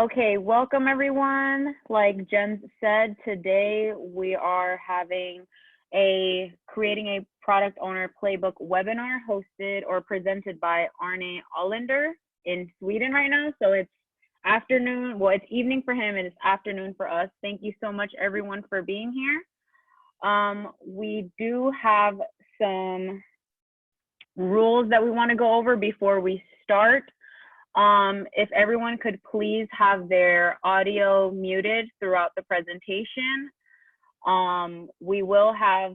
Okay, welcome everyone. Like Jen said, today we are having creating a product owner playbook webinar hosted or presented by Arne Olander in Sweden right now. So it's afternoon, well, it's evening for him and it's afternoon for us. Thank you so much everyone for being here. We do have some rules that we want to go over before we start. If everyone could please have their audio muted throughout the presentation. We will have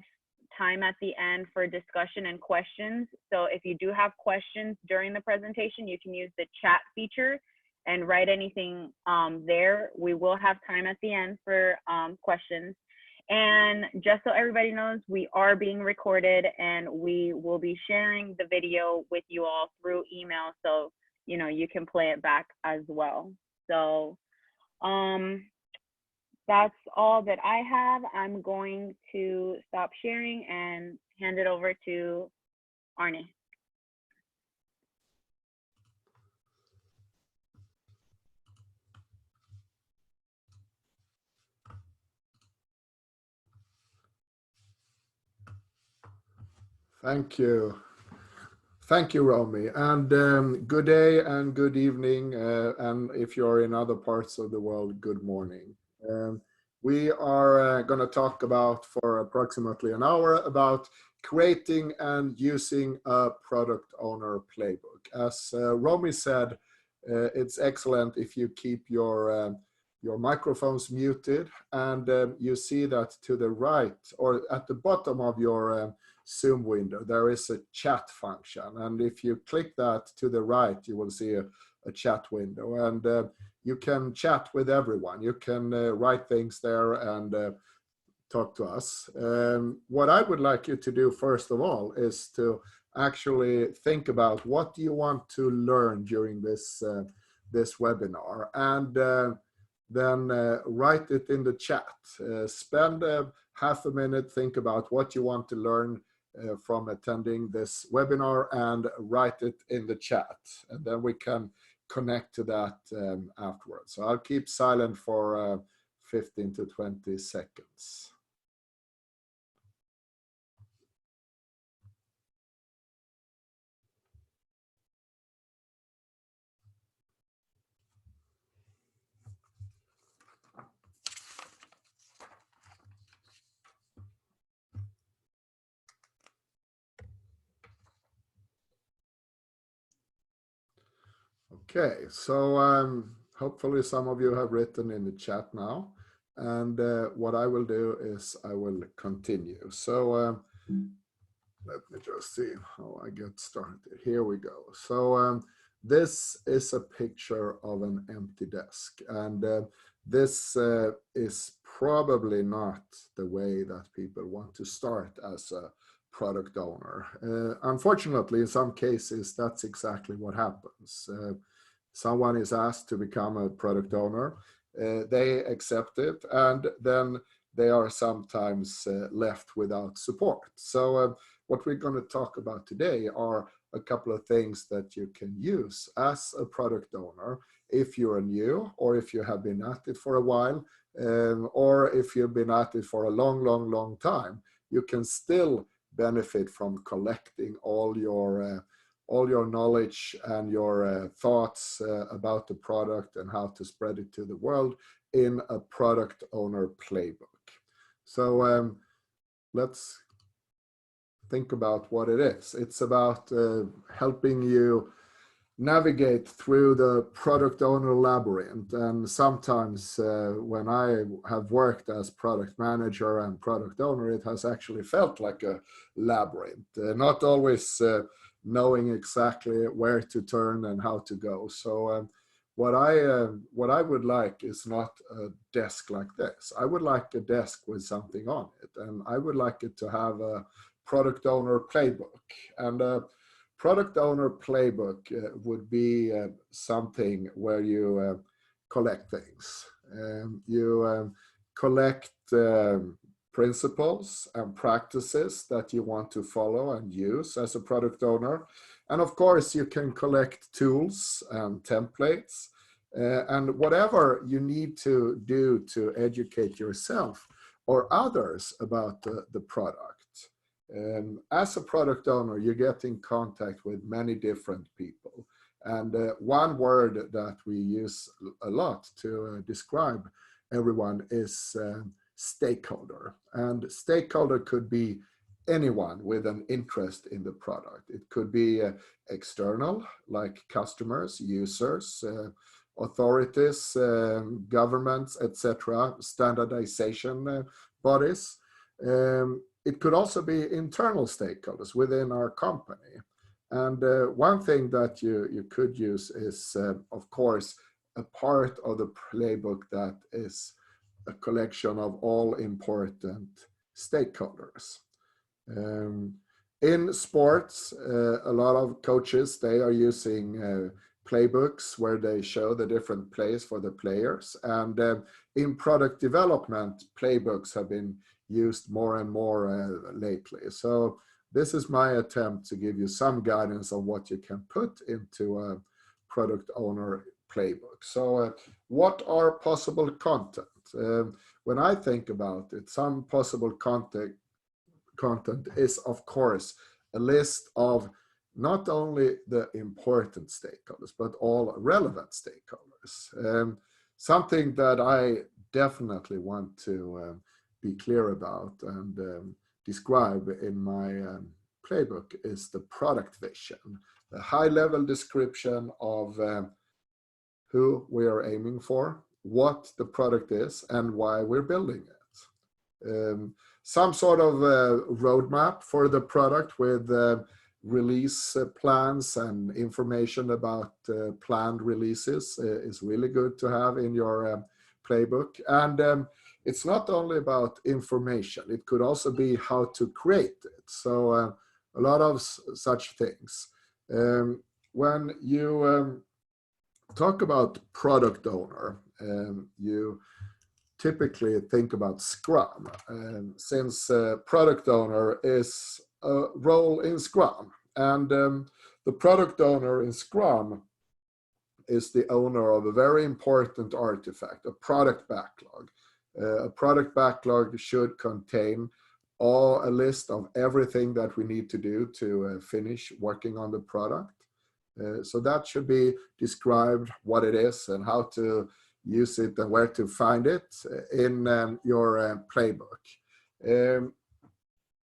time at the end for discussion and questions. So if you do have questions during the presentation, you can use the chat feature and write anything there. We will have time at the end for questions. And just so everybody knows, we are being recorded and we will be sharing the video with you all through email. So you know, you can play it back as well. So that's all that I have. I'm going to stop sharing and hand it over to Arne. Thank you. Thank you, Romy, and good day and good evening, and if you're in other parts of the world, good morning. We are going to talk about for approximately an hour about creating and using a product owner playbook. As Romy said, it's excellent if you keep your microphones muted, and you see that to the right or at the bottom of your Zoom window, there is a chat function. And if you click that to the right, you will see a chat window. And you can chat with everyone. You can write things there and talk to us. What I would like you to do, first of all, is to actually think about what do you want to learn during this, this webinar. And then write it in the chat. Spend half a minute, think about what you want to learn from attending this webinar and write it in the chat. And then we can connect to that afterwards. So I'll keep silent for 15 to 20 seconds. Okay, so hopefully some of you have written in the chat now, and what I will do is I will continue. So let me just see how I get started. Here we go. So this is a picture of an empty desk, and this is probably not the way that people want to start as a product owner. Unfortunately, in some cases, that's exactly what happens. Someone is asked to become a product owner, they accept it, and then they are sometimes left without support. So what we're going to talk about today are a couple of things that you can use as a product owner if you're new, or if you have been at it for a while, or if you've been at it for a long time. You can still benefit from collecting all your knowledge and your thoughts about the product and how to spread it to the world in a product owner playbook. So let's think about what it is. It's about helping you navigate through the product owner labyrinth. And sometimes when I have worked as product manager and product owner, it has actually felt like a labyrinth, not always knowing exactly where to turn and how to go. So what I would like is not a desk like this. I would like a desk with something on it, and I would like it to have a product owner playbook. And product owner playbook would be something where you collect things. You collect principles and practices that you want to follow and use as a product owner. And of course, you can collect tools and templates And whatever you need to do to educate yourself or others about the product. As a product owner, you get in contact with many different people. And one word that we use a lot to describe everyone is stakeholder. And stakeholder could be anyone with an interest in the product. It could be external, like customers, users, authorities, governments, etc., standardization bodies. It could also be internal stakeholders within our company. And one thing that you could use is, of course, a part of the playbook that is a collection of all important stakeholders. In sports, a lot of coaches, they are using playbooks where they show the different plays for the players. And in product development, playbooks have been used more and more lately. So this is my attempt to give you some guidance on what you can put into a product owner playbook. So what are possible content? When I think about it, some possible content is, of course, a list of not only the important stakeholders, but all relevant stakeholders. Something that I definitely want to be clear about and describe in my playbook is the product vision, a high-level description of who we are aiming for, what the product is, and why we're building it. Some sort of roadmap for the product with release plans and information about planned releases is really good to have in your playbook. And it's not only about information, it could also be how to create it. So a lot of such things. When you talk about product owner, you typically think about Scrum, since product owner is a role in Scrum. And the product owner in Scrum is the owner of a very important artifact, a product backlog. A product backlog should contain a list of everything that we need to do to finish working on the product. So that should be described, what it is and how to use it and where to find it in your playbook.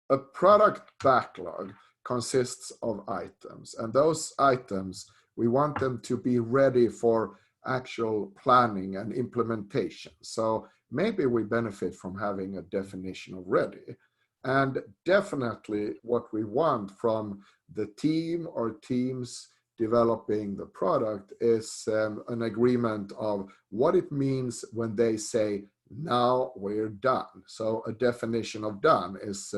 A product backlog consists of items, and those items, we want them to be ready for actual planning and implementation. So maybe we benefit from having a definition of ready. And definitely what we want from the team or teams developing the product is an agreement of what it means when they say, now we're done. So a definition of done is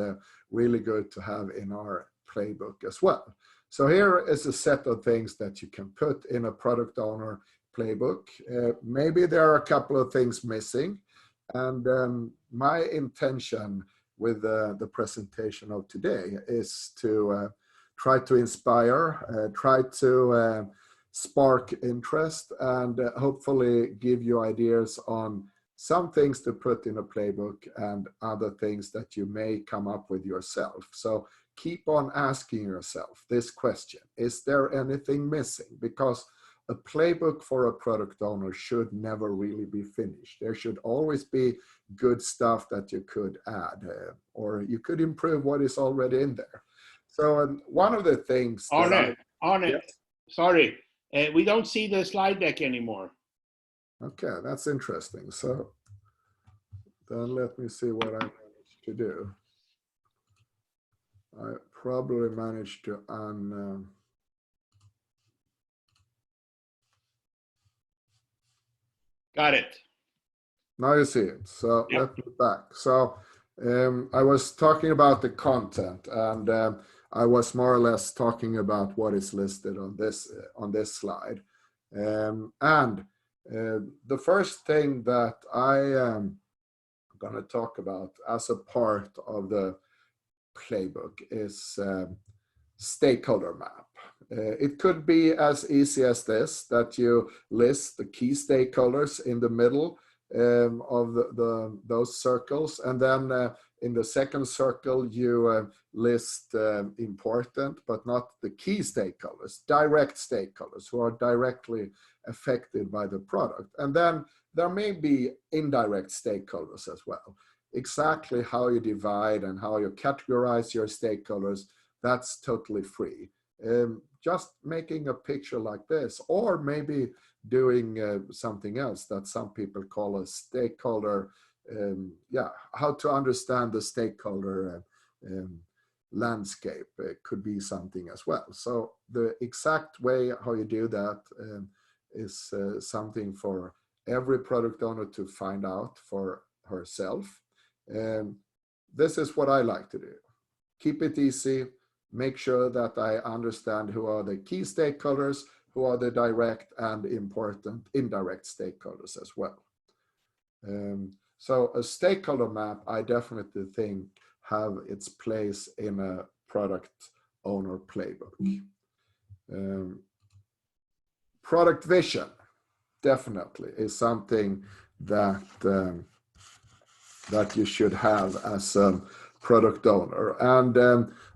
really good to have in our playbook as well. So here is a set of things that you can put in a product owner playbook. Maybe there are a couple of things missing. And my intention with the presentation of today is to try to inspire, try to spark interest, and hopefully give you ideas on some things to put in a playbook and other things that you may come up with yourself. So keep on asking yourself this question: is there anything missing? Because a playbook for a product owner should never really be finished. There should always be good stuff that you could add, or you could improve what is already in there. So one of the things Arne, yes? sorry, we don't see the slide deck anymore. Okay, that's interesting. So then let me see what I managed to do. I probably managed to Got it. now you see it. So yep. Let me back. So I was talking about the content, and I was more or less talking about what is listed on this slide. And the first thing that I am going to talk about as a part of the playbook is stakeholder map. It could be as easy as this, that you list the key stakeholders in the middle of those circles, and then in the second circle you list important but not the key stakeholders, direct stakeholders who are directly affected by the product. And then there may be indirect stakeholders as well. Exactly how you divide and how you categorize your stakeholders, that's totally free. Just making a picture like this, or maybe doing something else that some people call a stakeholder, how to understand the stakeholder landscape. It could be something as well. So the exact way how you do that is something for every product owner to find out for herself. This is what I like to do. Keep it easy. Make sure that I understand who are the key stakeholders, who are the direct and important indirect stakeholders as well. So a stakeholder map, I definitely think, have its place in a product owner playbook. Product vision definitely is something that that you should have as a product owner. And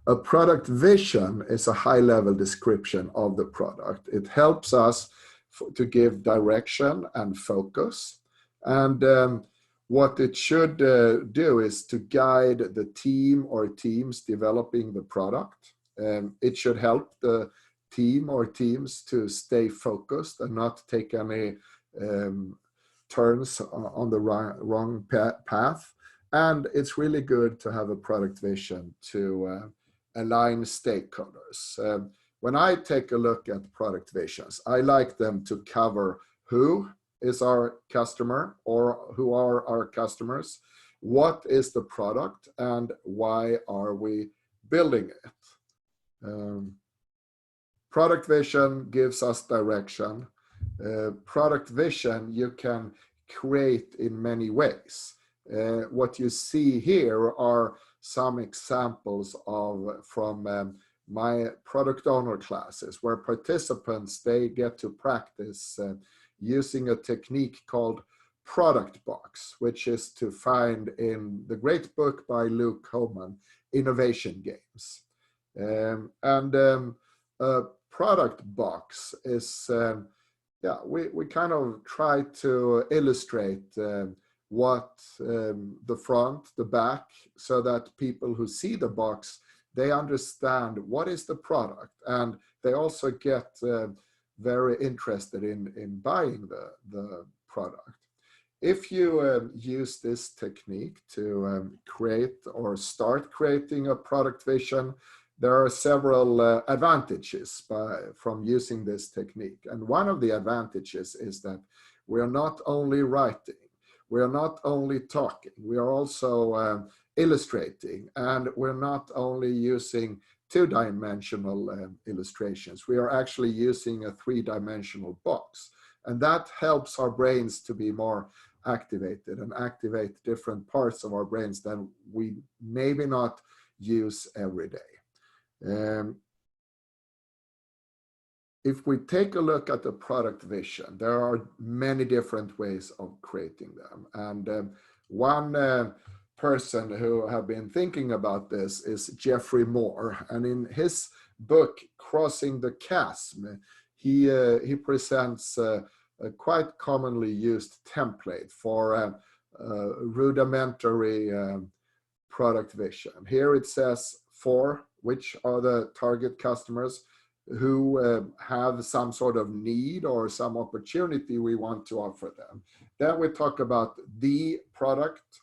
a product vision is a high-level description of the product. It helps us to give direction and focus. And what it should do is to guide the team or teams developing the product. It should help the team or teams to stay focused and not take any turns on the wrong path. And it's really good to have a product vision to align stakeholders. When I take a look at product visions, I like them to cover who is our customer or who are our customers, what is the product, and why are we building it. Product vision gives us direction. Product vision you can create in many ways. What you see here are some examples from my product owner classes, where participants, they get to practice using a technique called product box, which is to find in the great book by Luke Homan, Innovation Games. A product box is, we kind of try to illustrate what the front, the back, so that people who see the box, they understand what is the product, and they also get very interested in buying the product. If you use this technique to create or start creating a product vision, there are several advantages from using this technique. And one of the advantages is that we are not only writing, we are not only talking, we are also illustrating, and we're not only using two-dimensional illustrations. We are actually using a three-dimensional box. And that helps our brains to be more activated and activate different parts of our brains that we maybe not use every day. If we take a look at the product vision, there are many different ways of creating them. And one person who have been thinking about this is Jeffrey Moore. And in his book, Crossing the Chasm, he presents a quite commonly used template for a rudimentary product vision. Here it says which are the target customers who have some sort of need or some opportunity we want to offer them. Then we talk about the product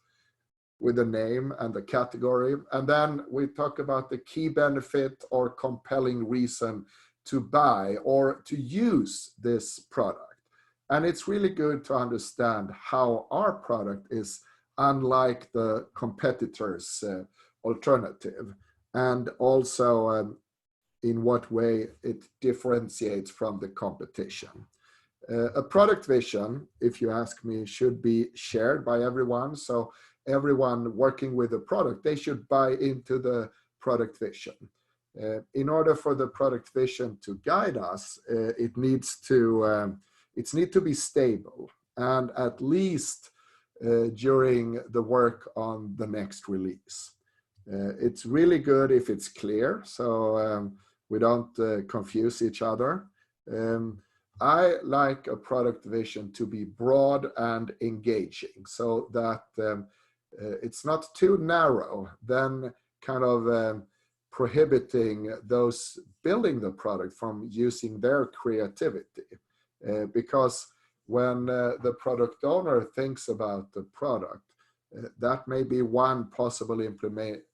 with the name and the category. And then we talk about the key benefit or compelling reason to buy or to use this product. And it's really good to understand how our product is unlike the competitor's alternative, and also in what way it differentiates from the competition. A product vision, if you ask me, should be shared by everyone. So everyone working with a product, they should buy into the product vision. In order for the product vision to guide us, it needs to be stable, and at least during the work on the next release. It's really good if it's clear, so we don't confuse each other. I like a product vision to be broad and engaging, so that it's not too narrow, then kind of prohibiting those building the product from using their creativity. Because when the product owner thinks about the product, that may be one possible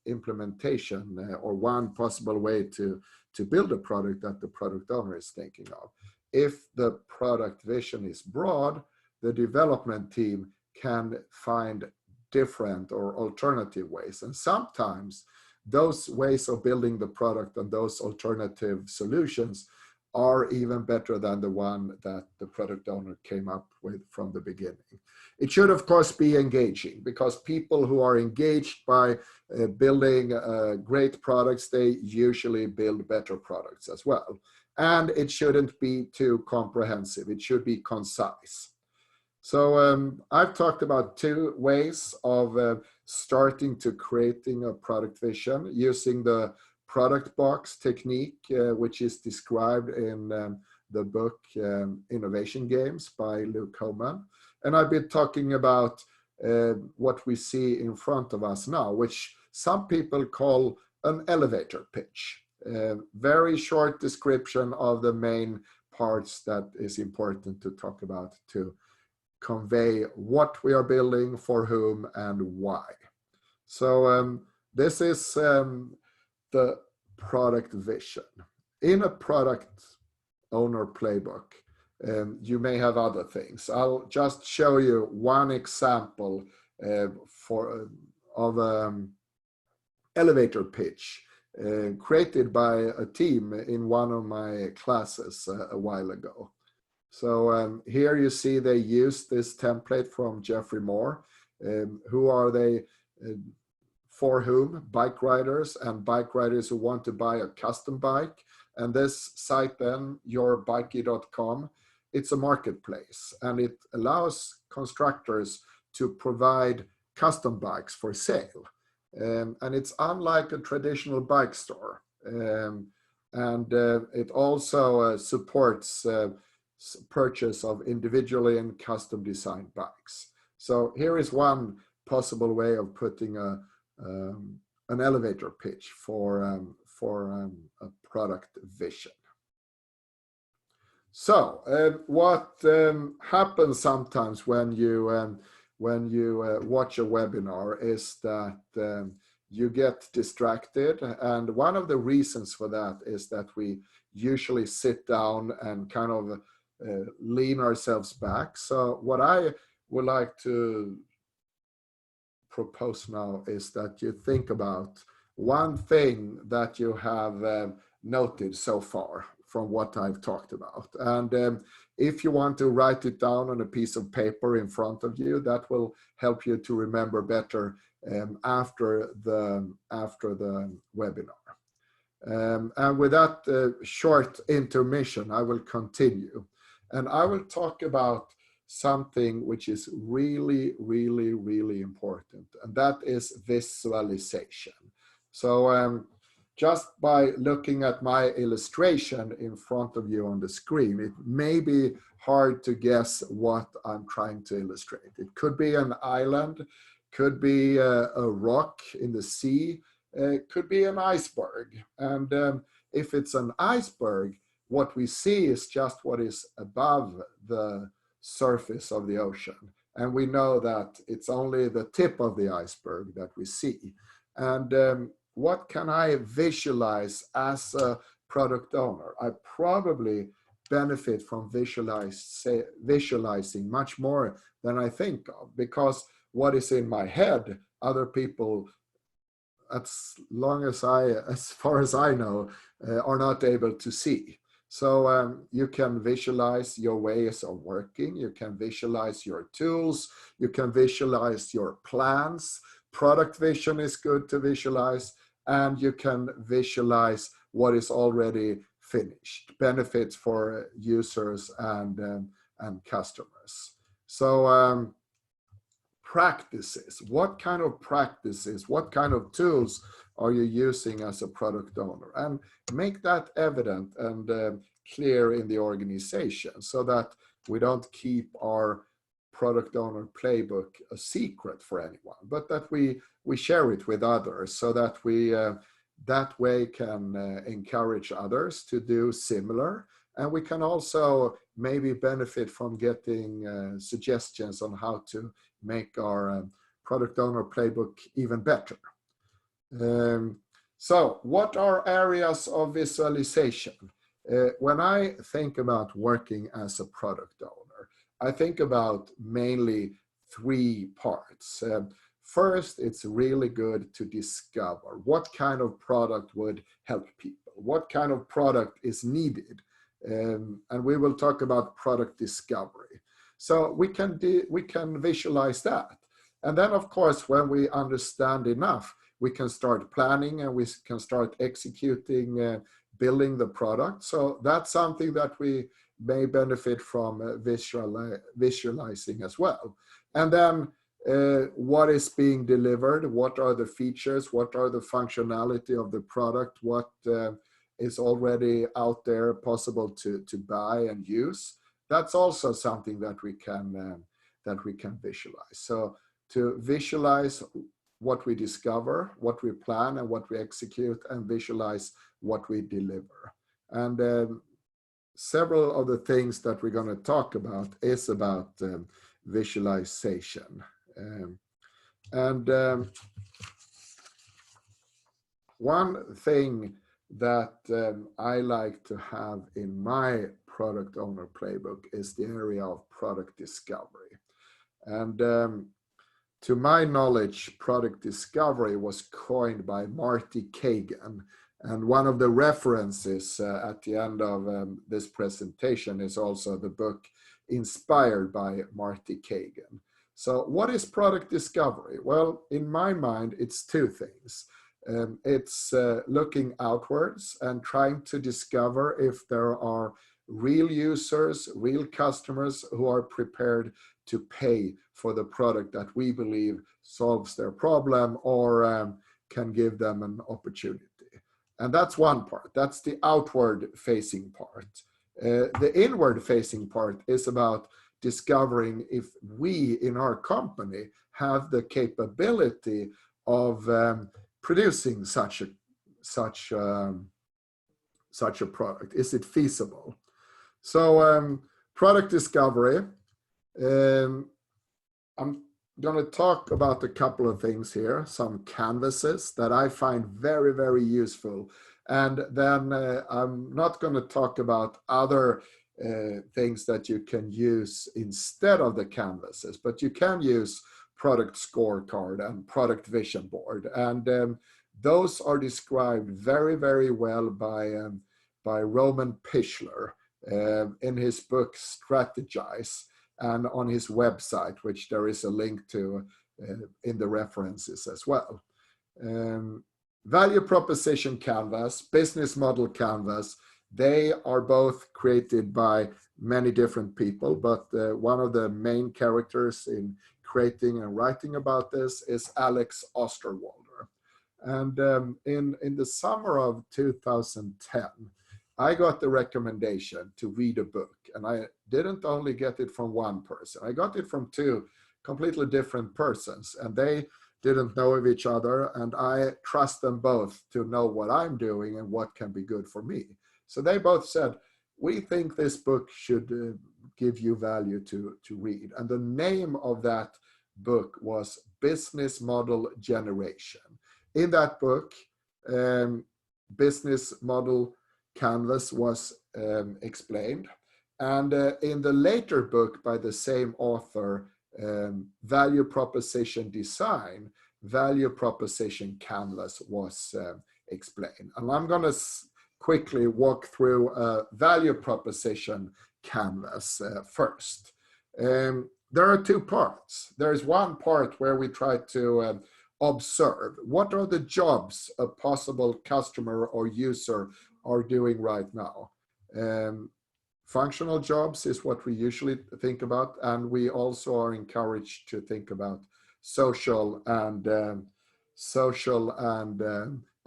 implementation or one possible way to build a product that the product owner is thinking of. If the product vision is broad, the development team can find different or alternative ways. And sometimes those ways of building the product and those alternative solutions are even better than the one that the product owner came up with from the beginning. It should, of course, be engaging, because people who are engaged by building great products, they usually build better products as well. And it shouldn't be too comprehensive. It should be concise. So I've talked about two ways of starting to creating a product vision using the product box technique, which is described in the book Innovation Games by Luke Homan. And I've been talking about what we see in front of us now, which some people call an elevator pitch. Very short description of the main parts that is important to talk about to convey what we are building, for whom, and why. So this is the product vision. In a product owner playbook, you may have other things. I'll just show you one example of an elevator pitch created by a team in one of my classes a while ago. So here you see they use this template from Jeffrey Moore. Who are they? For whom? Bike riders, and bike riders who want to buy a custom bike. And this site then, yourbikey.com, it's a marketplace, and it allows constructors to provide custom bikes for sale. And it's unlike a traditional bike store. And it also supports purchase of individually and custom designed bikes. So here is one possible way of putting an elevator pitch for a product vision. So what happens sometimes when you watch a webinar is that you get distracted, and one of the reasons for that is that we usually sit down and kind of lean ourselves back. So what I would like to propose now is that you think about one thing that you have noted so far from what I've talked about. And if you want to write it down on a piece of paper in front of you, that will help you to remember better after the webinar. And with that short intermission, I will continue. And I will talk about something which is really, really, really important, and that is visualization. So just by looking at my illustration in front of you on the screen, it may be hard to guess what I'm trying to illustrate. It could be an island, could be a rock in the sea, could be an iceberg. And if it's an iceberg, what we see is just what is above the surface of the ocean. And we know that it's only the tip of the iceberg that we see. And what can I visualize as a product owner? I probably benefit from visualizing much more than I think of, because what is in my head, other people, as far as I know, are not able to see. So you can visualize your ways of working, you can visualize your tools, you can visualize your plans. Product vision is good to visualize, and you can visualize what is already finished, benefits for users and customers. So practices, what kind of practices, what kind of tools are you using as a product owner? And make that evident and clear in the organization so that we don't keep our product owner playbook a secret for anyone, but that we share it with others so that we that way can encourage others to do similar. And we can also maybe benefit from getting suggestions on how to make our product owner playbook even better. So what are areas of visualization? When I think about working as a product owner, I think about mainly 3 parts. First, it's really good to discover what kind of product would help people, what kind of product is needed. And we will talk about product discovery. So we can visualize that. And then, of course, when we understand enough, we can start planning and we can start executing, building the product. So that's something that we may benefit from visualizing as well. And then what is being delivered, what are the features, what are the functionality of the product, what is already out there possible to buy and use. That's also something that we can visualize. So to visualize what we discover, what we plan, and what we execute, and visualize what we deliver. And several of the things that we're going to talk about is about visualization. One thing that I like to have in my product owner playbook is the area of product discovery. And to my knowledge, product discovery was coined by Marty Kagan. And one of the references at the end of this presentation is also the book inspired by Marty Kagan. So what is product discovery? Well, in my mind, it's 2 things. It's looking outwards and trying to discover if there are real users, real customers who are prepared to pay for the product that we believe solves their problem or can give them an opportunity. And that's one part. That's the outward facing part. The inward facing part is about discovering if we in our company have the capability of producing such a product. Is it feasible? So product discovery. I'm going to talk about a couple of things here, some canvases that I find very, very useful. And then I'm not going to talk about other things that you can use instead of the canvases, but you can use product scorecard and product vision board. And those are described very, very well by Roman Pichler in his book Strategize, and on his website, which there is a link to in the references as well. Value proposition canvas, business model canvas, they are both created by many different people, but one of the main characters in creating and writing about this is Alex Osterwalder. And in the summer of 2010, I got the recommendation to read a book, and I didn't only get it from one person. I got it from 2 completely different persons, and they didn't know of each other, and I trust them both to know what I'm doing and what can be good for me. So they both said, we think this book should give you value to read. And the name of that book was Business Model Generation. In that book, business model canvas was explained. And in the later book by the same author, Value Proposition Design, Value Proposition Canvas was explained. And I'm going to quickly walk through Value Proposition Canvas first. There are 2 parts. There's one part where we try to observe. What are the jobs a possible customer or user are doing right now? Functional jobs is what we usually think about, and we also are encouraged to think about social and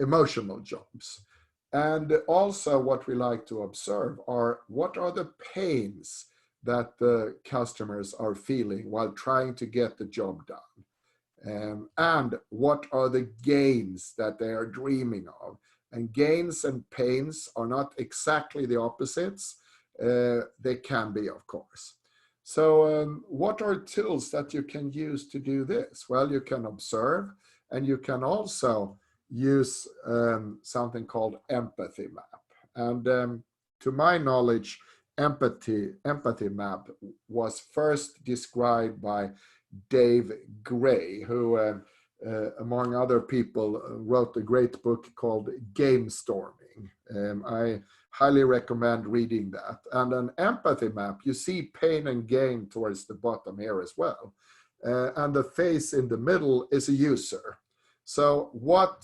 emotional jobs. And also what we like to observe are what are the pains that the customers are feeling while trying to get the job done. And what are the gains that they are dreaming of? And gains and pains are not exactly the opposites. They can be, of course. So what are tools that you can use to do this? Well, you can observe, and you can also use something called empathy map. And to my knowledge, empathy map was first described by Dave Gray, who among other people wrote a great book called Game Storming. I highly recommend reading that. And an empathy map, you see pain and gain towards the bottom here as well. And the face in the middle is a user. So what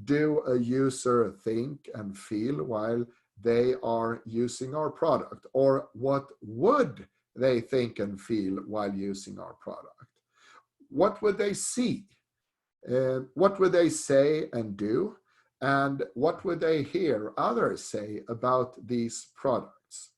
do a user think and feel while they are using our product? Or what would they think and feel while using our product? What would they see? What would they say and do? And what would they hear others say about these products?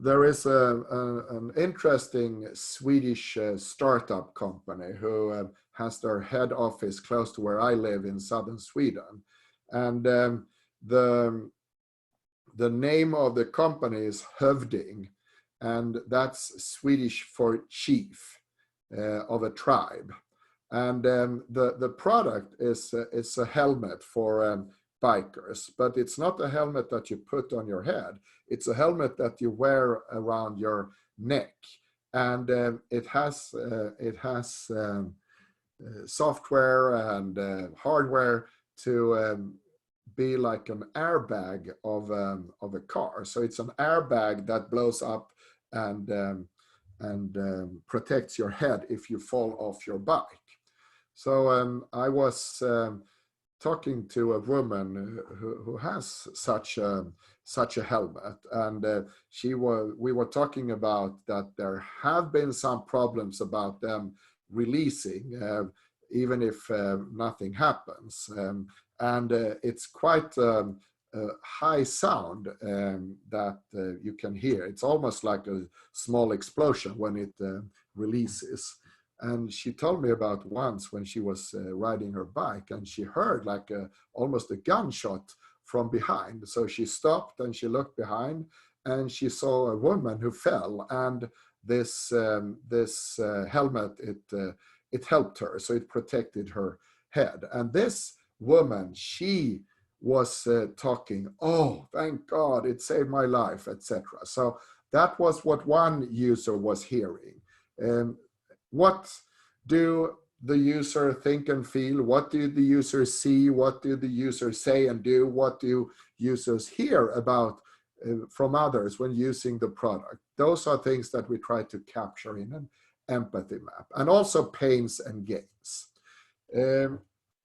There is an interesting Swedish startup company who has their head office close to where I live in southern Sweden. And the name of the company is Hövding, and that's Swedish for chief of a tribe. And the product is a helmet for bikers, but it's not a helmet that you put on your head. It's a helmet that you wear around your neck, and it has software and hardware to be like an airbag of a car. So it's an airbag that blows up and protects your head if you fall off your bike. So I was talking to a woman who has such a helmet, and we were talking about that there have been some problems about them releasing, even if nothing happens, and it's quite a high sound that you can hear. It's almost like a small explosion when it releases. And she told me about once when she was riding her bike, and she heard like almost a gunshot from behind. So she stopped and she looked behind, and she saw a woman who fell. And this helmet, it helped her, so it protected her head. And this woman, she was talking, "Oh, thank God, it saved my life," etc. So that was what one user was hearing. What do the user think and feel? What do the users see? What do the users say and do? What do users hear about from others when using the product? Those are things that we try to capture in an empathy map, and also pains and gains.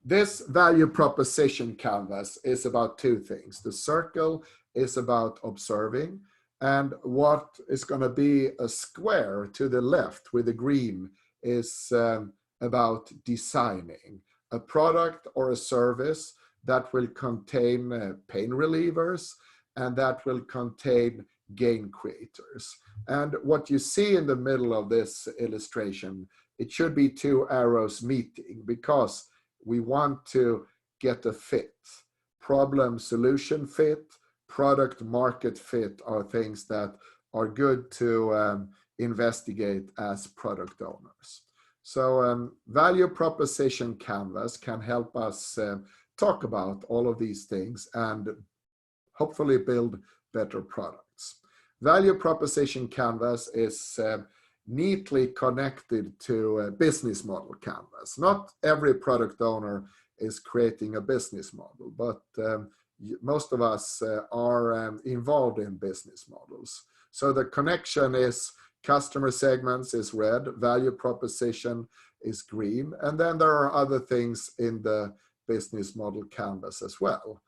This value proposition canvas is about two things. The circle is about observing, and what is going to be a square to the left with the green is about designing a product or a service that will contain pain relievers and that will contain gain creators. And what you see in the middle of this illustration, it should be two arrows meeting, because we want to get a fit. Problem solution fit, product market fit are things that are good to investigate as product owners. So value proposition canvas can help us talk about all of these things and hopefully build better products. Value proposition canvas is neatly connected to a business model canvas. Not every product owner is creating a business model, but most of us are involved in business models. So the connection is customer segments is red, value proposition is green, and then there are other things in the business model canvas as well.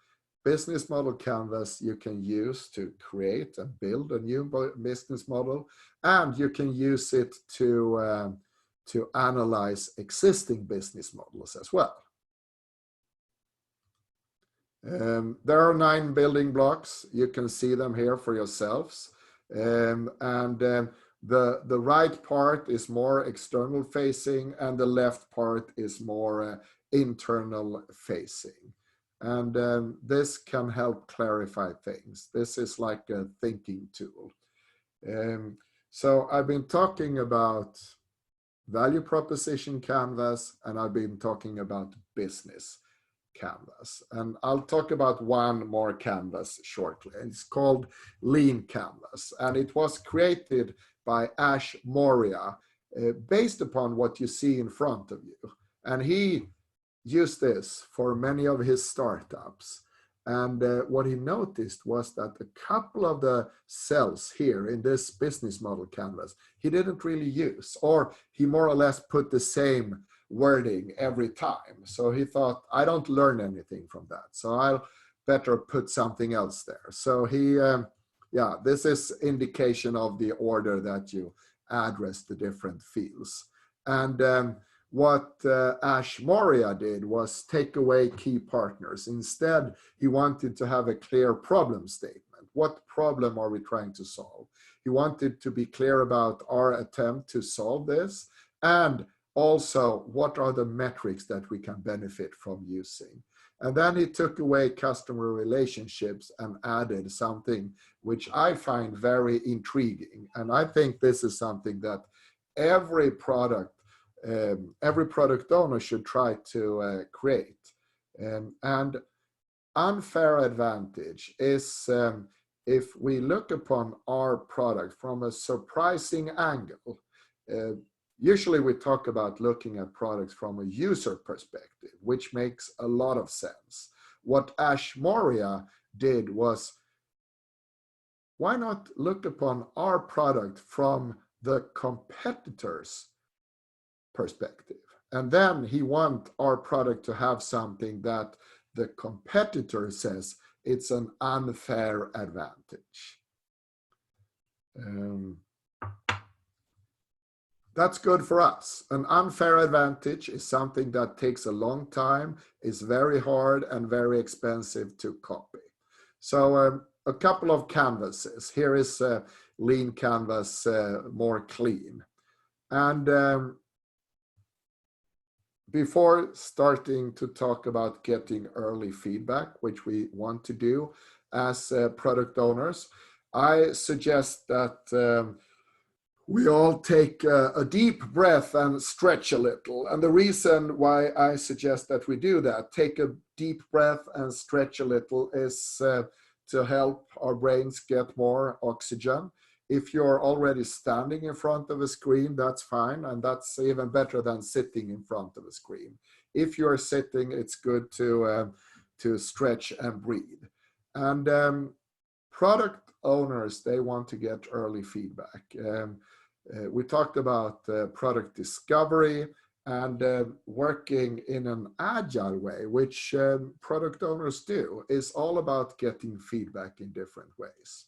Business model canvas you can use to create and build a new business model, and you can use it to analyze existing business models as well. There are 9 building blocks. You can see them here for yourselves. The right part is more external facing, and the left part is more internal facing. And this can help clarify things. This is like a thinking tool. So I've been talking about value proposition canvas, and I've been talking about business canvas. And I'll talk about one more canvas shortly. It's called Lean Canvas, and it was created by Ash Moria based upon what you see in front of you. And he used this for many of his startups. And what he noticed was that a couple of the cells here in this business model canvas, he didn't really use, or he more or less put the same wording every time. So he thought, I don't learn anything from that, so I'll better put something else there. So he, this is indication of the order that you address the different fields. And what Ash Moria did was take away key partners. Instead, he wanted to have a clear problem statement. What problem are we trying to solve? He wanted to be clear about our attempt to solve this, and also, what are the metrics that we can benefit from using? And then he took away customer relationships and added something which I find very intriguing. And I think this is something that every product owner should try to create. And unfair advantage is if we look upon our product from a surprising angle. Usually we talk about looking at products from a user perspective, which makes a lot of sense. What Ash Moria did was, why not look upon our product from the competitor's perspective? And then he wants our product to have something that the competitor says it's an unfair advantage. That's good for us. An unfair advantage is something that takes a long time, is very hard and very expensive to copy. So a couple of canvases. Here is Lean Canvas, more clean. And before starting to talk about getting early feedback, which we want to do as product owners, I suggest that we all take a deep breath and stretch a little. And the reason why I suggest that we do that, take a deep breath and stretch a little, is to help our brains get more oxygen. If you're already standing in front of a screen, that's fine. And that's even better than sitting in front of a screen. If you're sitting, it's good to stretch and breathe. And product owners, they want to get early feedback. We talked about product discovery and working in an agile way, which product owners do, is all about getting feedback in different ways.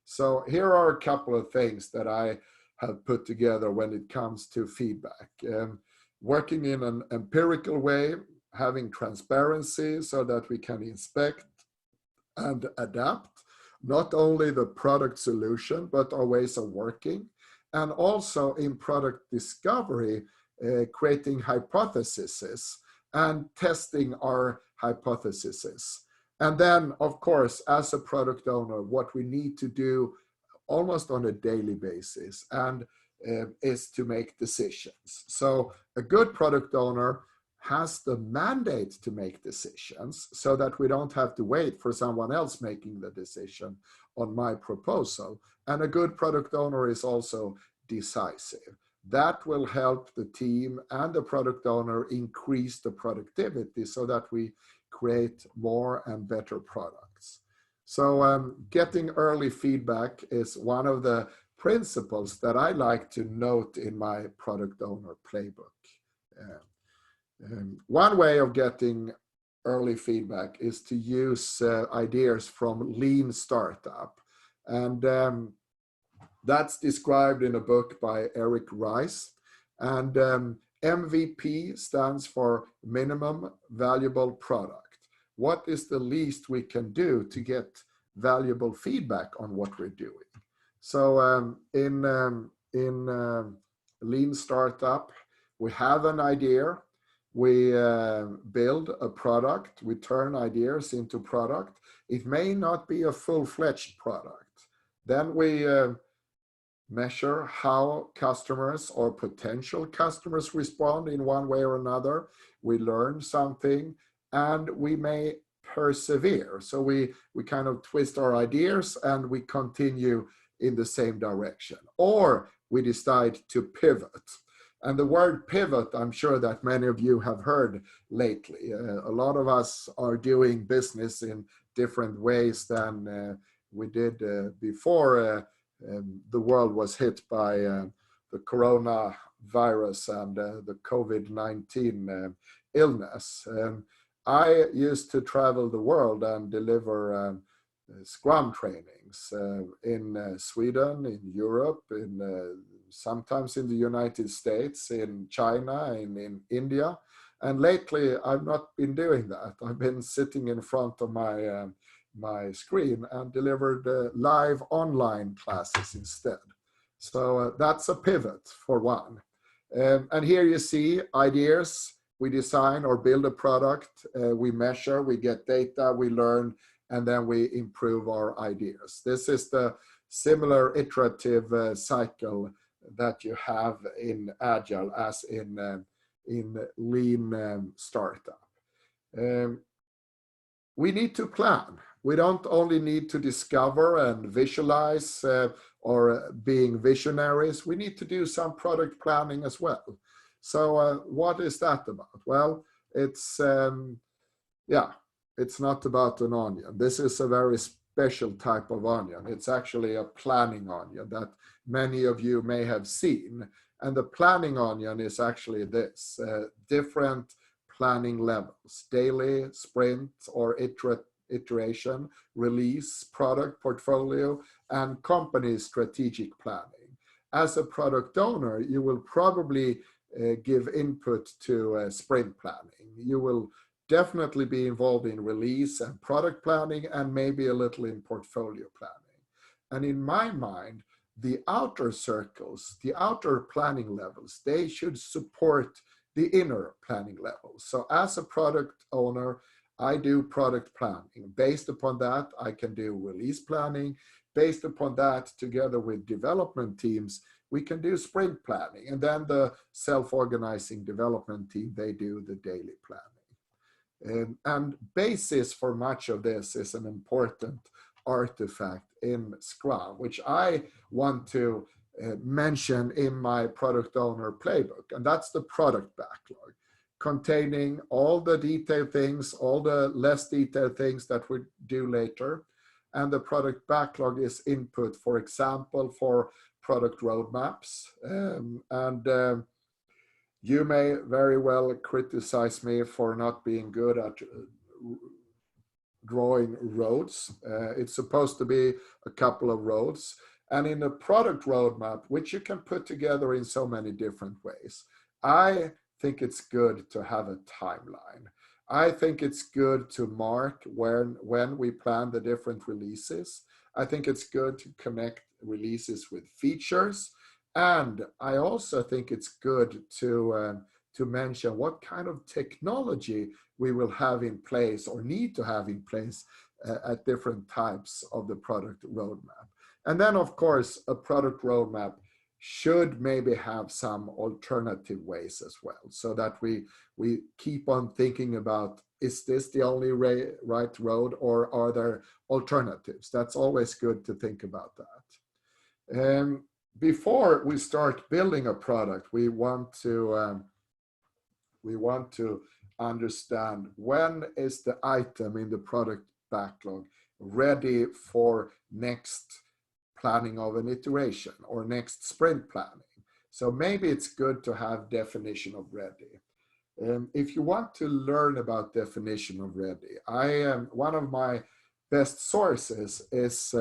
So here are a couple of things that I have put together when it comes to feedback. Working in an empirical way, having transparency so that we can inspect and adapt not only the product solution, but our ways of working. And also in product discovery, creating hypotheses and testing our hypotheses. And then, of course, as a product owner, what we need to do almost on a daily basis and is to make decisions. So a good product owner has the mandate to make decisions so that we don't have to wait for someone else making the decision on my proposal. And a good product owner is also decisive. That will help the team and the product owner increase the productivity so that we create more and better products. So getting early feedback is one of the principles that I like to note in my product owner playbook. One way of getting early feedback is to use ideas from lean startup. And that's described in a book by Eric Rice. And MVP stands for minimum valuable product. What is the least we can do to get valuable feedback on what we're doing? So in lean startup, we have an idea, we build a product, we turn ideas into product. It may not be a full-fledged product. Then we measure how customers or potential customers respond in one way or another. We learn something and we may persevere. So we kind of twist our ideas and we continue in the same direction. Or we decide to pivot. And the word pivot, I'm sure that many of you have heard lately. A lot of us are doing business in different ways than we did before the world was hit by the coronavirus and the COVID-19 illness. I used to travel the world and deliver Scrum trainings in Sweden, in Europe, in sometimes in the United States, in China, and in India. And lately, I've not been doing that. I've been sitting in front of my my screen and delivered live online classes instead. So that's a pivot for one. And here you see ideas. We design or build a product, we measure, we get data, we learn, and then we improve our ideas. This is the similar iterative cycle that you have in Agile as in lean startup. We need to plan. We don't only need to discover and visualize or being visionaries. We need to do some product planning as well. So what is that about? Well, it's it's not about an onion. This is a very special type of onion. It's actually a planning onion that many of you may have seen. And the planning onion is actually this, different planning levels, daily, sprint, or iteration, release, product portfolio, and company strategic planning. As a product owner, you will probably give input to sprint planning. You will definitely be involved in release and product planning and maybe a little in portfolio planning. And in my mind, the outer circles, the outer planning levels, they should support the inner planning levels. So as a product owner, I do product planning. Based upon that, I can do release planning. Based upon that, together with development teams, we can do sprint planning. And then the self-organizing development team, they do the daily planning. And basis for much of this is an important artifact in Scrum, which I want to mention in my product owner playbook. And that's the product backlog, containing all the detailed things, all the less detailed things that we do later. And the product backlog is input, for example, for product roadmaps. You may very well criticize me for not being good at drawing roads. It's supposed to be a couple of roads. And in a product roadmap, which you can put together in so many different ways, I think it's good to have a timeline. I think it's good to mark when we plan the different releases. I think it's good to connect releases with features. And I also think it's good to mention what kind of technology we will have in place or need to have in place at different types of the product roadmap. And then, of course, a product roadmap should maybe have some alternative ways as well, so that we keep on thinking about, is this the only right road, or are there alternatives? That's always good to think about that. Before we start building a product, we want to understand when is the item in the product backlog ready for next planning of an iteration or next sprint planning. So maybe it's good to have definition of ready. If you want to learn about definition of ready, one of my best sources is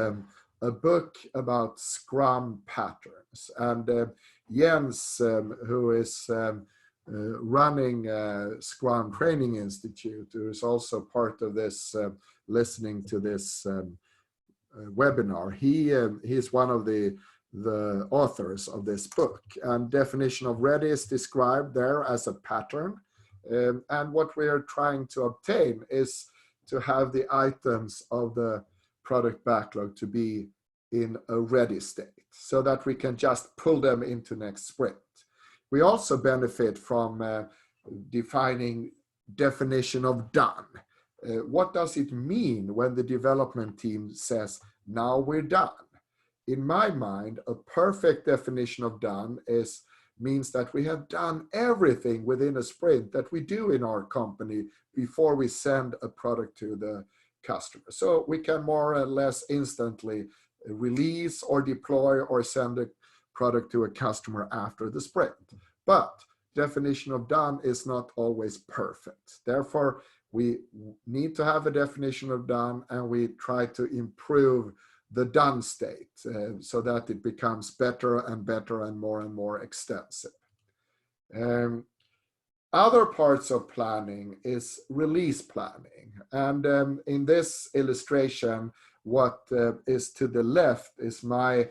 a book about Scrum patterns. And Jens, who is running Scrum Training Institute, who is also part of this, listening to this webinar, he is one of the authors of this book. And definition of ready is described there as a pattern. And what we are trying to obtain is to have the items of the product backlog to be in a ready state so that we can just pull them into next sprint. We also benefit from defining definition of done. What does it mean when the development team says, now we're done? In my mind, a perfect definition of done means that we have done everything within a sprint that we do in our company before we send a product to the customer. So we can more or less instantly release or deploy or send a product to a customer after the sprint. But definition of done is not always perfect. Therefore, we need to have a definition of done, and we try to improve the done state so that it becomes better and better and more extensive. Other parts of planning is release planning. And in this illustration, what is to the left is my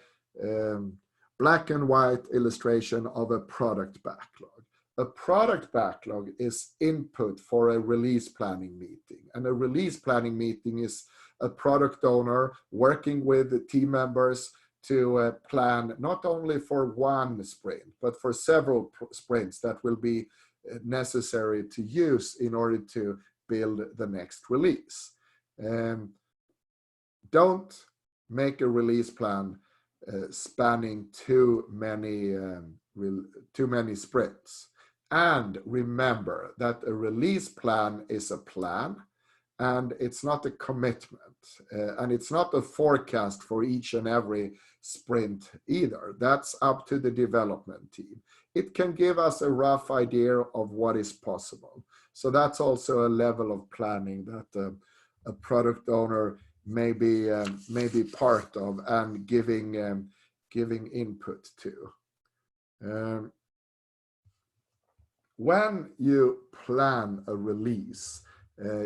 black and white illustration of a product backlog. A product backlog is input for a release planning meeting. And a release planning meeting is a product owner working with the team members to plan not only for one sprint, but for several sprints that will be necessary to use in order to build the next release. Don't make a release plan spanning too many sprints. And remember that a release plan is a plan, and it's not a commitment, and it's not a forecast for each and every sprint either. That's up to the development team. It can give us a rough idea of what is possible. So that's also a level of planning that a product owner may be part of and giving input to. When you plan a release,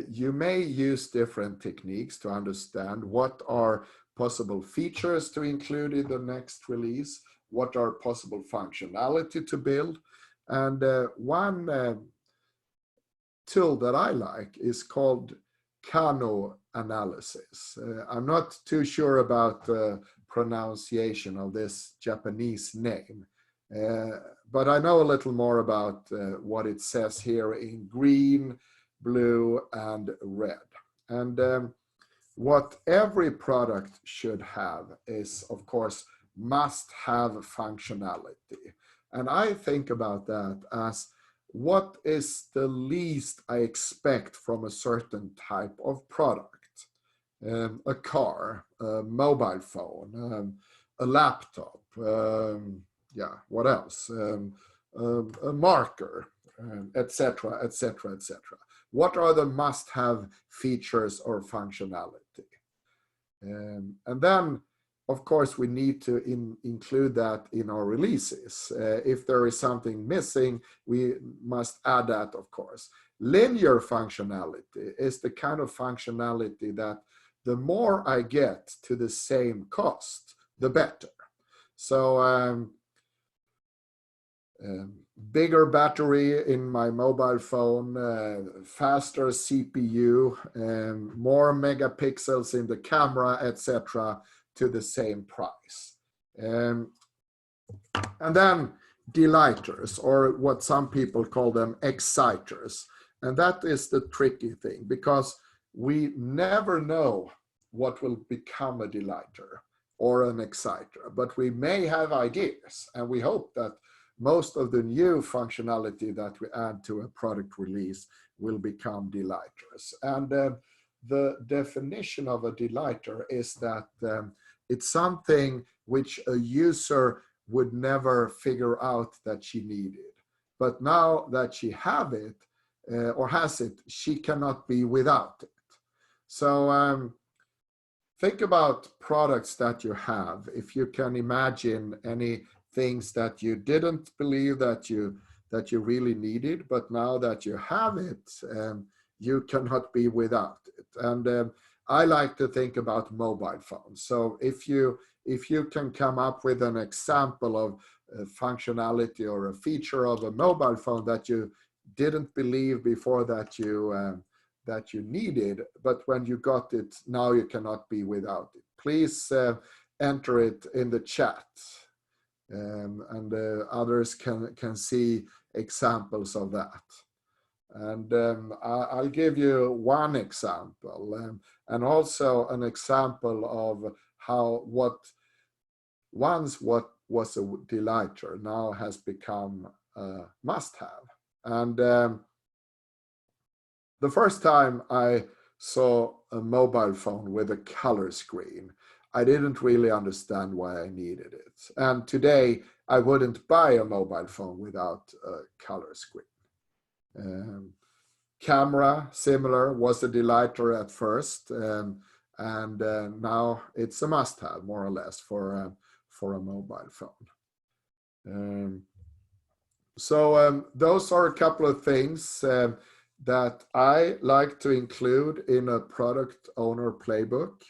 you may use different techniques to understand what are possible features to include in the next release, what are possible functionality to build. And one tool that I like is called Kano analysis. I'm not too sure about the pronunciation of this Japanese name, but I know a little more about what it says here in green, blue, and red. And what every product should have is, of course, must have functionality. And I think about that as what is the least I expect from a certain type of product? A car, a mobile phone, a laptop, what else? A marker, etc., etc., etc. What are the must-have features or functionality? And then, of course, we need to include that in our releases. If there is something missing, we must add that, of course. Linear functionality is the kind of functionality that the more I get to the same cost, the better. So bigger battery in my mobile phone, faster CPU, more megapixels in the camera, etc., to the same price. And then delighters, or what some people call them, exciters. And that is the tricky thing, because we never know what will become a delighter or an exciter, but we may have ideas, and we hope that most of the new functionality that we add to a product release will become delighters. And the definition of a delighter is that it's something which a user would never figure out that she needed. But now that she have it or has it, she cannot be without it. So think about products that you have. If you can imagine any things that you didn't believe that you really needed, but now that you have it, you cannot be without it. And I like to think about mobile phones. So if you can come up with an example of functionality or a feature of a mobile phone that you didn't believe before that you needed, but when you got it, now you cannot be without it. Please enter it in the chat, and others can see examples of that. And I'll give you one example, and also an example of how what once what was a delighter now has become a must-have. And the first time I saw a mobile phone with a color screen, I didn't really understand why I needed it. And today, I wouldn't buy a mobile phone without a color screen. Camera, similar, was a delighter at first, and now it's a must-have, more or less, for a mobile phone. So those are a couple of things that I like to include in a product owner playbook.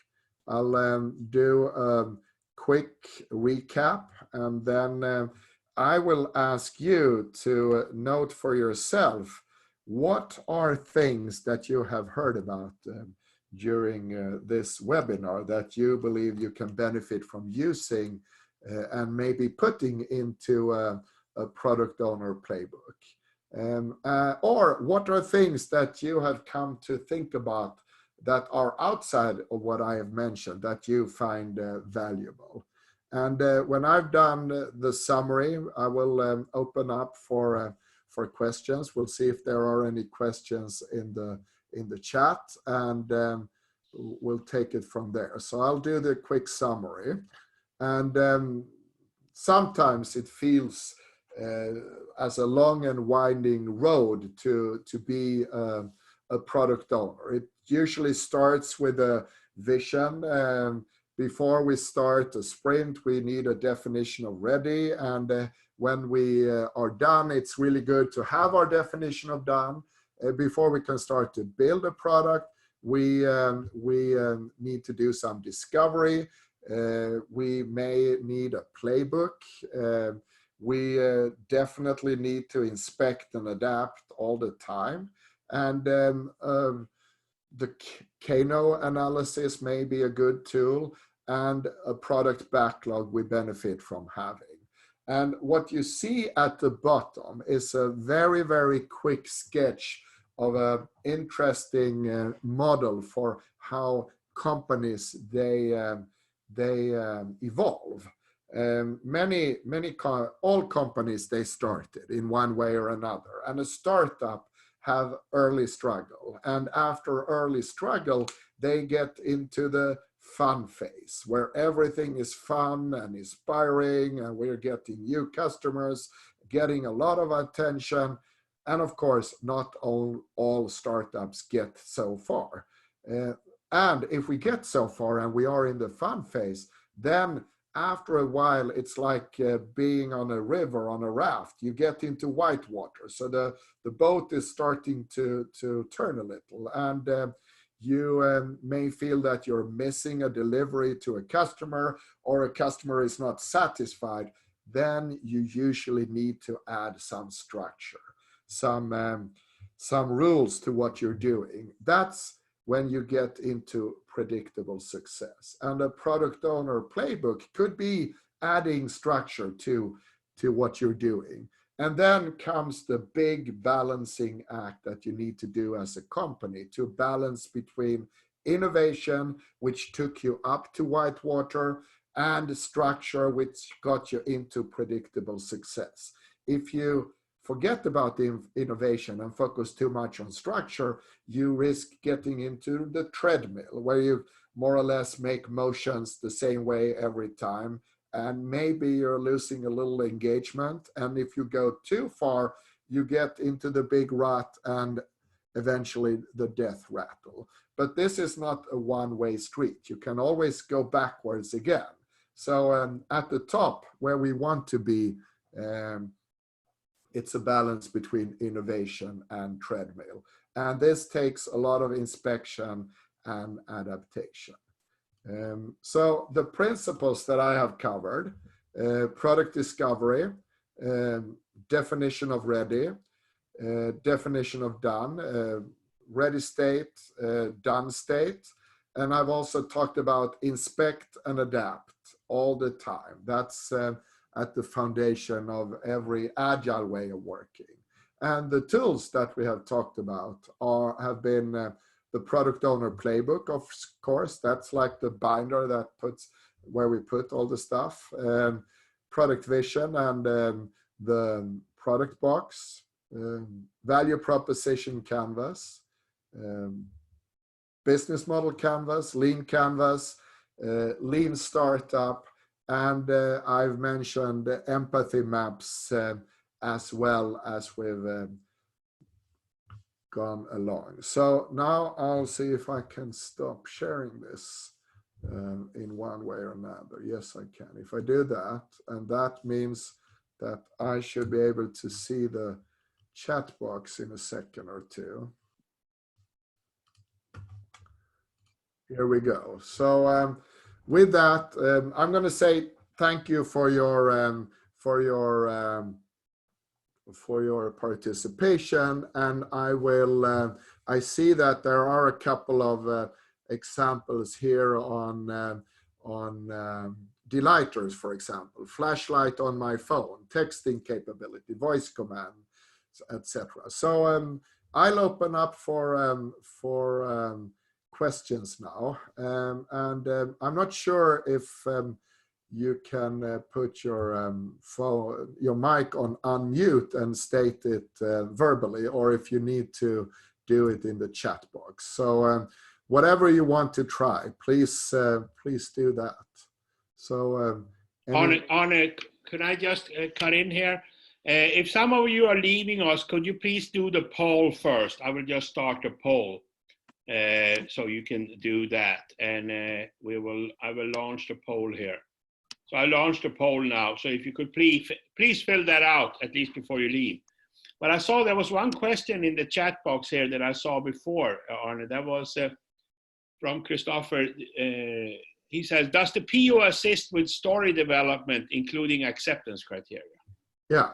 I'll do a quick recap, and then I will ask you to note for yourself what are things that you have heard about during this webinar that you believe you can benefit from using and maybe putting into a product owner playbook. Or what are things that you have come to think about that are outside of what I have mentioned that you find valuable. And when I've done the summary, I will open up for questions. We'll see if there are any questions in the chat, and we'll take it from there. So I'll do the quick summary. And sometimes it feels as a long and winding road to be a product owner. It usually starts with a vision. Before we start a sprint, we need a definition of ready. And when we are done, it's really good to have our definition of done. Before we can start to build a product, we need to do some discovery. We may need a playbook. We definitely need to inspect and adapt all the time. And the Kano analysis may be a good tool, and a product backlog we benefit from having. And what you see at the bottom is a very, very quick sketch of an interesting model for how companies they evolve. All companies, they started in one way or another, and a startup have early struggle, and after early struggle they get into the fun phase where everything is fun and inspiring, and we're getting new customers, getting a lot of attention. And of course, not all startups get so far, and if we get so far and we are in the fun phase, then after a while, it's like being on a river, on a raft. You get into white water. So the boat is starting to turn a little. And you may feel that you're missing a delivery to a customer, or a customer is not satisfied. Then you usually need to add some structure, some rules to what you're doing. That's when you get into predictable success. And a product owner playbook could be adding structure to what you're doing. And then comes the big balancing act that you need to do as a company to balance between innovation, which took you up to whitewater, and structure, which got you into predictable success. If you forget about the innovation and focus too much on structure, you risk getting into the treadmill where you more or less make motions the same way every time, and maybe you're losing a little engagement. And if you go too far, you get into the big rut and eventually the death rattle. But this is not a one-way street. You can always go backwards again. So at the top where we want to be, it's a balance between innovation and treadmill. And this takes a lot of inspection and adaptation. So the principles that I have covered, product discovery, definition of ready, definition of done, ready state, done state. And I've also talked about inspect and adapt all the time. That's at the foundation of every agile way of working. And the tools that we have talked about have been the product owner playbook, of course. That's like the binder that puts where we put all the stuff. Product vision and the product box, value proposition canvas, business model canvas, lean canvas, lean startup, and I've mentioned empathy maps as well as we've gone along. So now I'll see if I can stop sharing this in one way or another. Yes, I can. If I do that, and that means that I should be able to see the chat box in a second or two. Here we go. So with that, I'm going to say thank you for your participation, and I will. I see that there are a couple of examples here on delighters, for example, flashlight on my phone, texting capability, voice command, etc. So I'll open up for questions now, and I'm not sure if you can put your phone, your mic on unmute and state it verbally, or if you need to do it in the chat box. So whatever you want to try, please do that. So could I just cut in here? If some of you are leaving us, could you please do the poll first? I will just start the poll. So you can do that, and I will launch the poll here. So I launched the poll now. So if you could please fill that out at least before you leave. But I saw there was one question in the chat box here that I saw before, Arne. That was from Christopher. He says, does the PO assist with story development, including acceptance criteria? Yeah.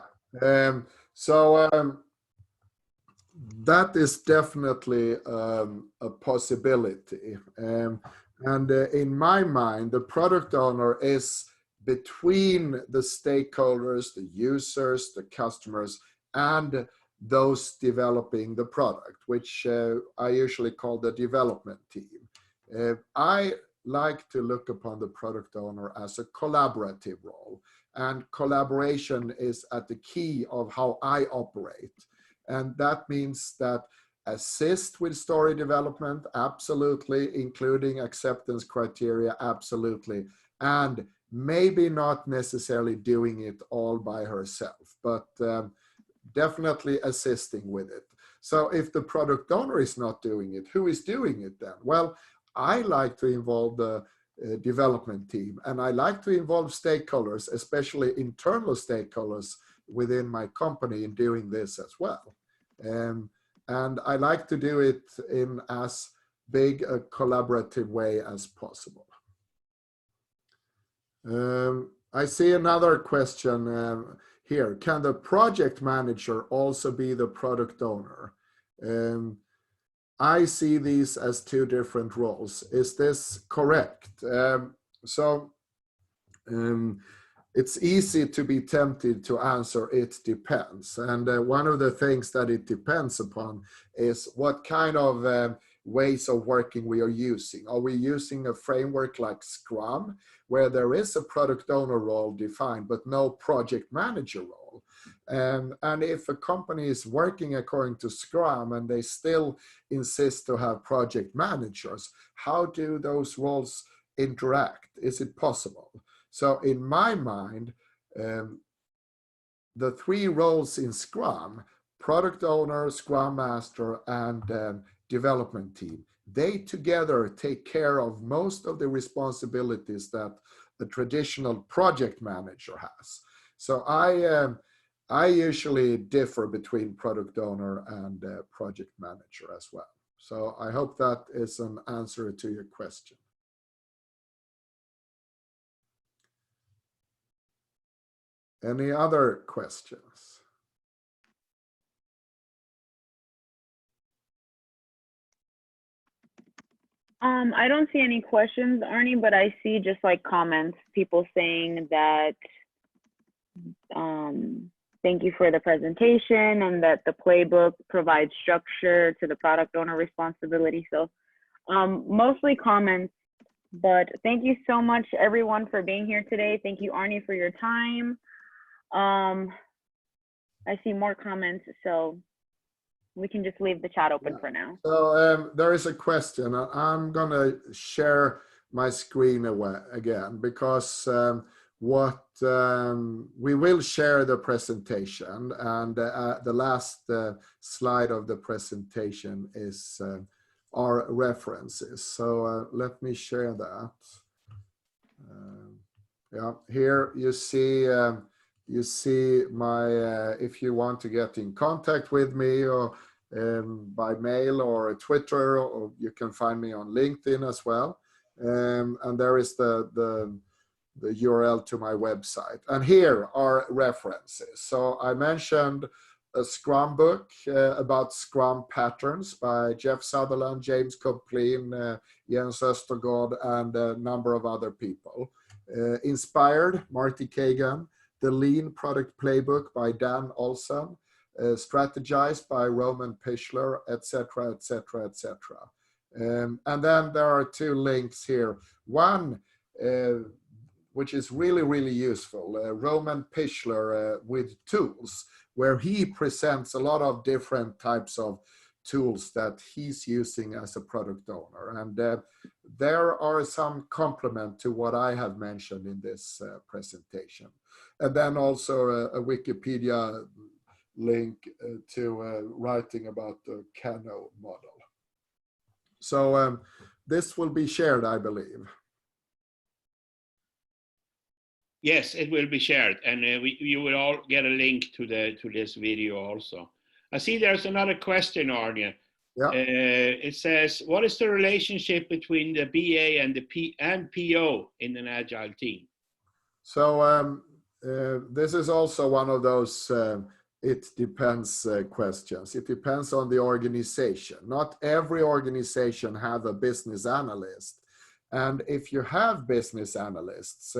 That is definitely a possibility. And in my mind, the product owner is between the stakeholders, the users, the customers, and those developing the product, which I usually call the development team. I like to look upon the product owner as a collaborative role, and collaboration is at the key of how I operate. And that means that assist with story development, absolutely, including acceptance criteria, absolutely, and maybe not necessarily doing it all by herself, but definitely assisting with it. So if the product owner is not doing it, who is doing it then? Well, I like to involve the development team, and I like to involve stakeholders, especially internal stakeholders within my company, in doing this as well. And I like to do it in as big a collaborative way as possible. I see another question here. Can the project manager also be the product owner? I see these as two different roles. Is this correct? It's easy to be tempted to answer it depends. And one of the things that it depends upon is what kind of ways of working we are using. Are we using a framework like Scrum, where there is a product owner role defined, but no project manager role? And if a company is working according to Scrum and they still insist to have project managers, how do those roles interact? Is it possible? So in my mind, the three roles in Scrum, product owner, Scrum Master, and development team, they together take care of most of the responsibilities that a traditional project manager has. So I usually differ between product owner and project manager as well. So I hope that is an answer to your question. Any other questions? I don't see any questions, Arnie, but I see just like comments, people saying that thank you for the presentation and that the playbook provides structure to the product owner responsibility. So mostly comments, but thank you so much everyone for being here today. Thank you, Arnie, for your time. I see more comments, so we can just leave the chat open for now. So there is a question. I'm going to share my screen again because we will share the presentation, and the last slide of the presentation is our references. So let me share that. Yeah, here you see my, if you want to get in contact with me or by mail or Twitter, or you can find me on LinkedIn as well. And there is the URL to my website. And here are references. So I mentioned a Scrum book about Scrum patterns by Jeff Sutherland, James Kopplin, Jens Östergaard, and a number of other people. Inspired, Marty Kagan. The Lean Product Playbook by Dan Olson, Strategized by Roman Pichler, etc., etc., etc. And then there are two links here. One, which is really, really useful, Roman Pichler with tools, where he presents a lot of different types of tools that he's using as a product owner. And there are some complement to what I have mentioned in this presentation. And then also a Wikipedia link to writing about the Kano model. So this will be shared, I believe. Yes, it will be shared, and you will all get a link to this video also. I see there's another question, Arne. Yeah. It says, what is the relationship between the BA and the PO in an agile team? So this is also one of those it depends questions. It depends on the organization. Not every organization have a business analyst. And if you have business analysts,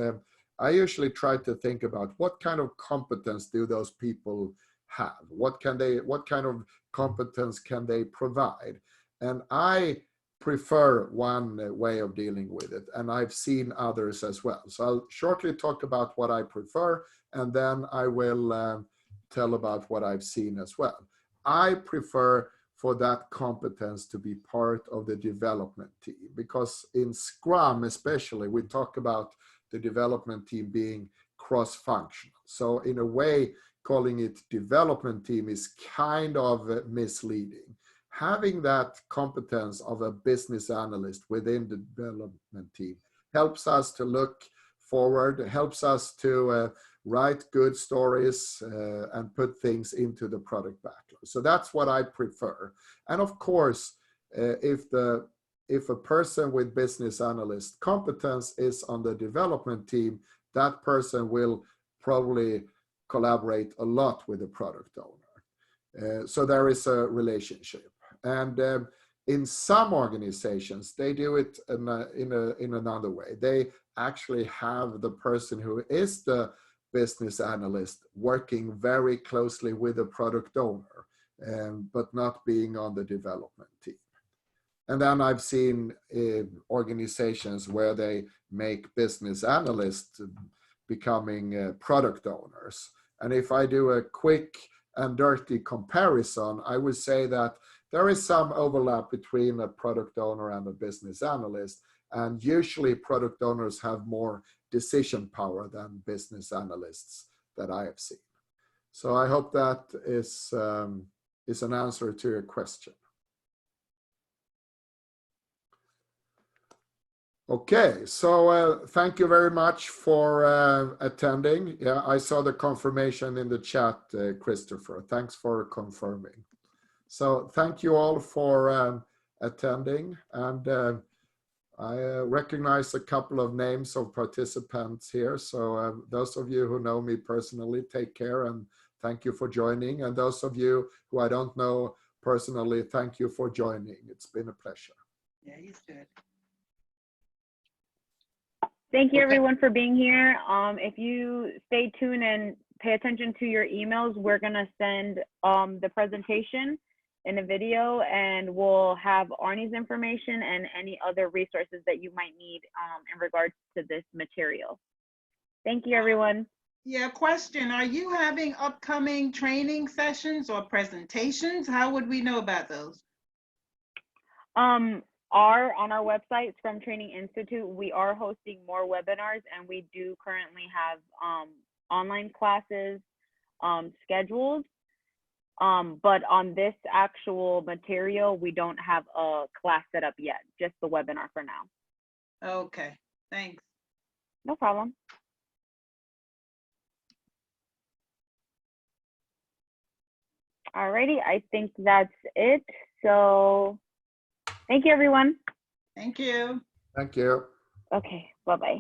I usually try to think about what kind of competence do those people have? What kind of competence can they provide? And I prefer one way of dealing with it, and I've seen others as well. So I'll shortly talk about what I prefer, and then I will tell about what I've seen as well. I prefer for that competence to be part of the development team, because in Scrum especially, we talk about the development team being cross-functional. So in a way, calling it development team is kind of misleading. Having that competence of a business analyst within the development team helps us to look forward, helps us to write good stories and put things into the product backlog. So that's what I prefer. And of course, if a person with business analyst competence is on the development team, that person will probably collaborate a lot with the product owner. So there is a relationship. And in some organizations, they do it in another way. They actually have the person who is the business analyst working very closely with the product owner, but not being on the development team. And then I've seen organizations where they make business analysts becoming product owners. And if I do a quick and dirty comparison, I would say that there is some overlap between a product owner and a business analyst. And usually product owners have more decision power than business analysts that I have seen. So I hope that is an answer to your question. Okay, so thank you very much for attending. Yeah, I saw the confirmation in the chat, Christopher. Thanks for confirming. So thank you all for attending, and I recognize a couple of names of participants here. So those of you who know me personally, take care and thank you for joining. And those of you who I don't know personally, thank you for joining. It's been a pleasure. Yeah, he's good. Thank you Okay. everyone for being here. If you stay tuned and pay attention to your emails, we're gonna send the presentation in a video, and we'll have Arnie's information and any other resources that you might need in regards to this material. Thank you, everyone. Yeah, question. Are you having upcoming training sessions or presentations? How would we know about those? On our website, Scrum Training Institute, we are hosting more webinars, and we do currently have online classes scheduled. But on this actual material, we don't have a class set up yet, just the webinar for now. Okay, thanks. No problem. Alrighty, I think that's it. So thank you, everyone. Thank you. Thank you. Okay, bye-bye.